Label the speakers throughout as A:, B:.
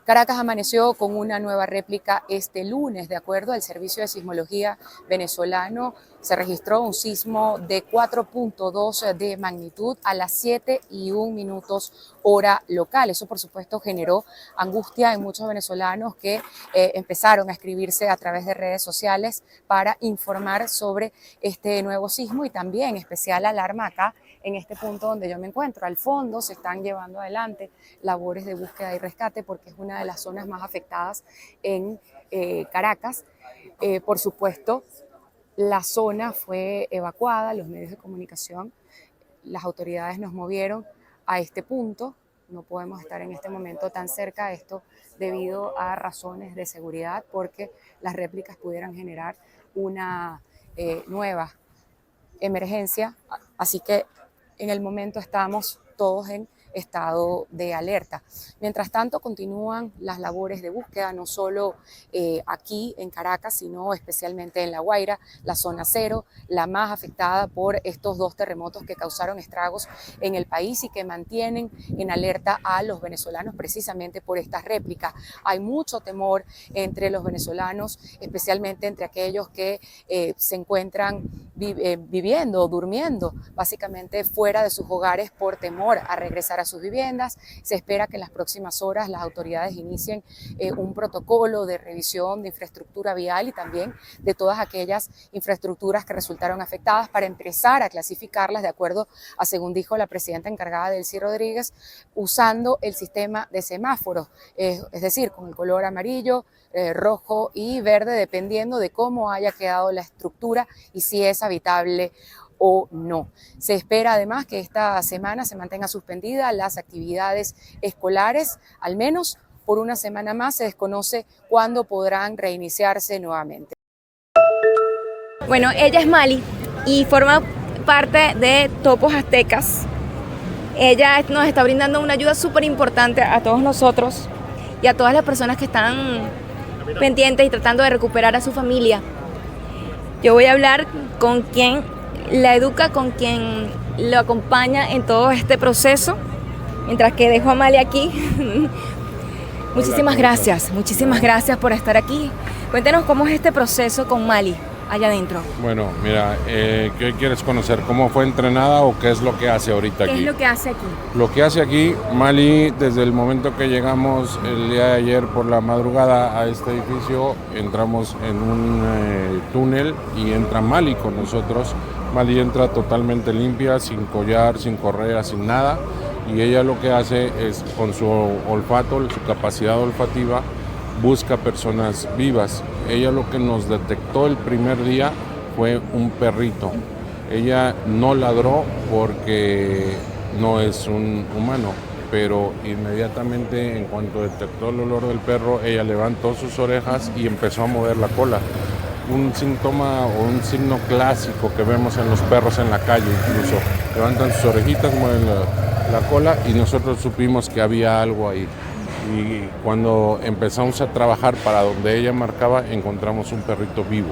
A: Caracas amaneció con una nueva réplica este lunes. De acuerdo al Servicio de Sismología venezolano, se registró un sismo de 4.2 de magnitud a las 7:01 hora local. Eso, por supuesto, generó angustia en muchos venezolanos que empezaron a escribirse a través de redes sociales para informar sobre este nuevo sismo y también especial alarma acá en este punto donde yo me encuentro. Al fondo se están llevando adelante labores de búsqueda y rescate porque es una de las zonas más afectadas en Caracas. Por supuesto, la zona fue evacuada, los medios de comunicación, las autoridades nos movieron a este punto. No podemos estar en este momento tan cerca a esto debido a razones de seguridad porque las réplicas pudieran generar una nueva emergencia. Así que en el momento estamos todos en estado de alerta. Mientras tanto, continúan las labores de búsqueda, no solo aquí en Caracas, sino especialmente en La Guaira, la zona cero, la más afectada por estos dos terremotos que causaron estragos en el país y que mantienen en alerta a los venezolanos precisamente por estas réplicas. Hay mucho temor entre los venezolanos, especialmente entre aquellos que se encuentran viviendo o durmiendo básicamente fuera de sus hogares por temor a regresar a sus viviendas. Se espera que en las próximas horas las autoridades inicien un protocolo de revisión de infraestructura vial y también de todas aquellas infraestructuras que resultaron afectadas para empezar a clasificarlas de acuerdo a, según dijo la presidenta encargada Delcy Rodríguez, usando el sistema de semáforos, es decir, con el color amarillo, rojo y verde, dependiendo de cómo haya quedado la estructura y si es habitable o no. Se espera además que esta semana se mantenga suspendida las actividades escolares, al menos por una semana más. Se desconoce cuándo podrán reiniciarse nuevamente.
B: Bueno, ella es Mali y forma parte de Topos Aztecas. Ella nos está brindando una ayuda súper importante a todos nosotros y a todas las personas que están pendientes y tratando de recuperar a su familia. Yo voy a hablar con quien la educa, con quien lo acompaña en todo este proceso, mientras que dejo a Mali aquí. Muchísimas gracias por estar aquí. Cuéntenos cómo es este proceso con Mali allá adentro.
C: Bueno, mira, ¿qué quieres conocer? ¿Cómo fue entrenada o qué es lo que hace ahorita aquí?
B: ¿Qué es lo que hace aquí?
C: Lo que hace aquí, Mali, desde el momento que llegamos el día de ayer por la madrugada a este edificio, entramos en un túnel y entra Mali con nosotros. Mali entra totalmente limpia, sin collar, sin correa, sin nada. Y ella lo que hace es, con su olfato, su capacidad olfativa, busca personas vivas. Ella lo que nos detectó el primer día fue un perrito. Ella no ladró porque no es un humano, pero inmediatamente en cuanto detectó el olor del perro, ella levantó sus orejas y empezó a mover la cola. Un síntoma o un signo clásico que vemos en los perros en la calle incluso. Levantan sus orejitas, mueven la cola y nosotros supimos que había algo ahí. Y cuando empezamos a trabajar para donde ella marcaba, encontramos un perrito vivo.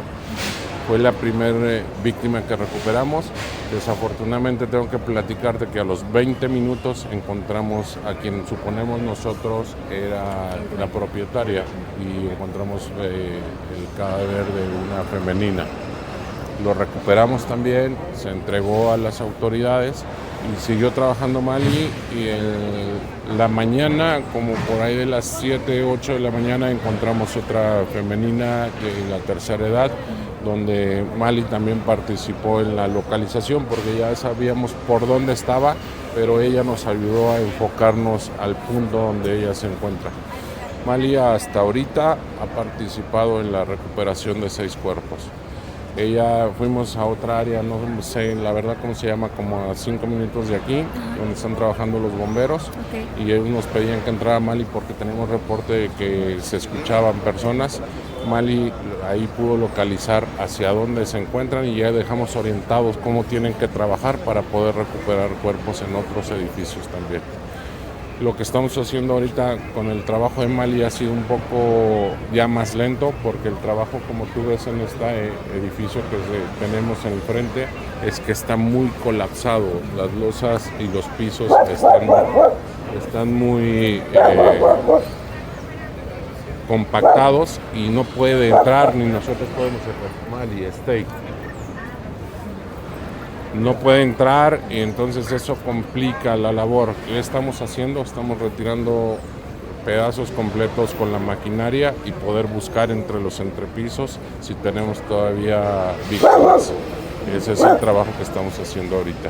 C: Fue la primera víctima que recuperamos. Desafortunadamente tengo que platicarte que a los 20 minutos encontramos a quien suponemos nosotros era la propietaria y encontramos el cadáver de una femenina. Lo recuperamos también, se entregó a las autoridades y siguió trabajando Mali y la mañana, como por ahí de las 7, 8 de la mañana, encontramos otra femenina de la tercera edad, donde Mali también participó en la localización porque ya sabíamos por dónde estaba, pero ella nos ayudó a enfocarnos al punto donde ella se encuentra. Mali hasta ahorita ha participado en la recuperación de 6 cuerpos. Fuimos a otra área, no sé la verdad cómo se llama, como a 5 minutos de aquí, donde están trabajando los bomberos. Okay. Y ellos nos pedían que entrara Mali porque tenemos reporte de que se escuchaban personas. Mali ahí pudo localizar hacia dónde se encuentran y ya dejamos orientados cómo tienen que trabajar para poder recuperar cuerpos en otros edificios también. Lo que estamos haciendo ahorita con el trabajo de Mali ha sido un poco ya más lento porque el trabajo, como tú ves en este edificio que tenemos en el frente, es que está muy colapsado. Las losas y los pisos están muy compactados y no puede entrar, ni nosotros podemos entrar. Mali, steak. No puede entrar y entonces eso complica la labor. ¿Qué estamos haciendo? Estamos retirando pedazos completos con la maquinaria y poder buscar entre los entrepisos si tenemos todavía víctimas. Ese es el trabajo que estamos haciendo ahorita.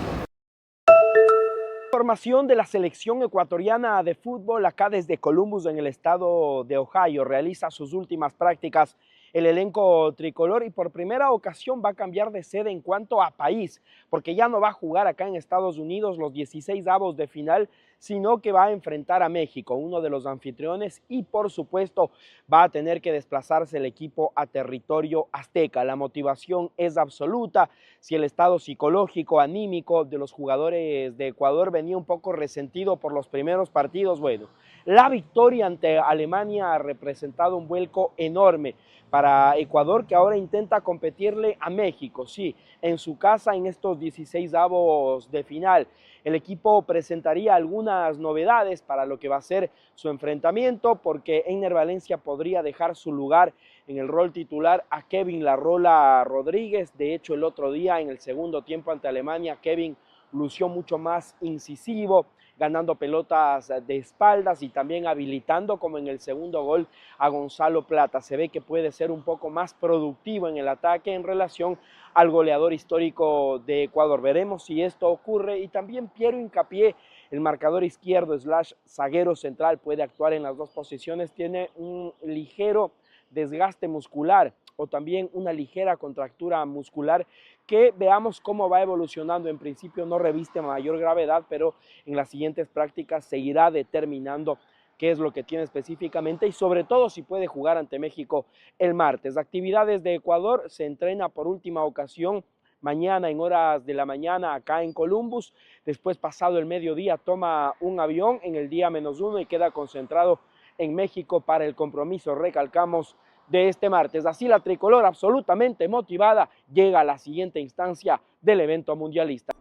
D: Formación de la selección ecuatoriana de fútbol acá desde Columbus en el estado de Ohio realiza sus últimas prácticas el elenco tricolor y por primera ocasión va a cambiar de sede en cuanto a país, porque ya no va a jugar acá en Estados Unidos los 16avos de final, sino que va a enfrentar a México, uno de los anfitriones, y por supuesto va a tener que desplazarse el equipo a territorio azteca. La motivación es absoluta. Si el estado psicológico, anímico de los jugadores de Ecuador venía un poco resentido por los primeros partidos, bueno, la victoria ante Alemania ha representado un vuelco enorme para Ecuador, que ahora intenta competirle a México, sí, en su casa en estos 16avos de final. El equipo presentaría algunas novedades para lo que va a ser su enfrentamiento, porque Einer Valencia podría dejar su lugar en el rol titular a Kevin La Rola Rodríguez. De hecho, el otro día en el segundo tiempo ante Alemania, Kevin lució mucho más incisivo, ganando pelotas de espaldas y también habilitando, como en el segundo gol, a Gonzalo Plata. Se ve que puede ser un poco más productivo en el ataque en relación al goleador histórico de Ecuador. Veremos si esto ocurre. Y también Piero Hincapié, el marcador izquierdo / zaguero central, puede actuar en las dos posiciones. Tiene un ligero desgaste muscular o también una ligera contractura muscular que veamos cómo va evolucionando. En principio no reviste mayor gravedad, pero en las siguientes prácticas se irá determinando qué es lo que tiene específicamente y sobre todo si puede jugar ante México el martes. Actividades de Ecuador: se entrena por última ocasión mañana en horas de la mañana acá en Columbus. Después, pasado el mediodía, toma un avión en el día -1 y queda concentrado en México para el compromiso, recalcamos, de este martes. Así la tricolor, absolutamente motivada, llega a la siguiente instancia del evento mundialista.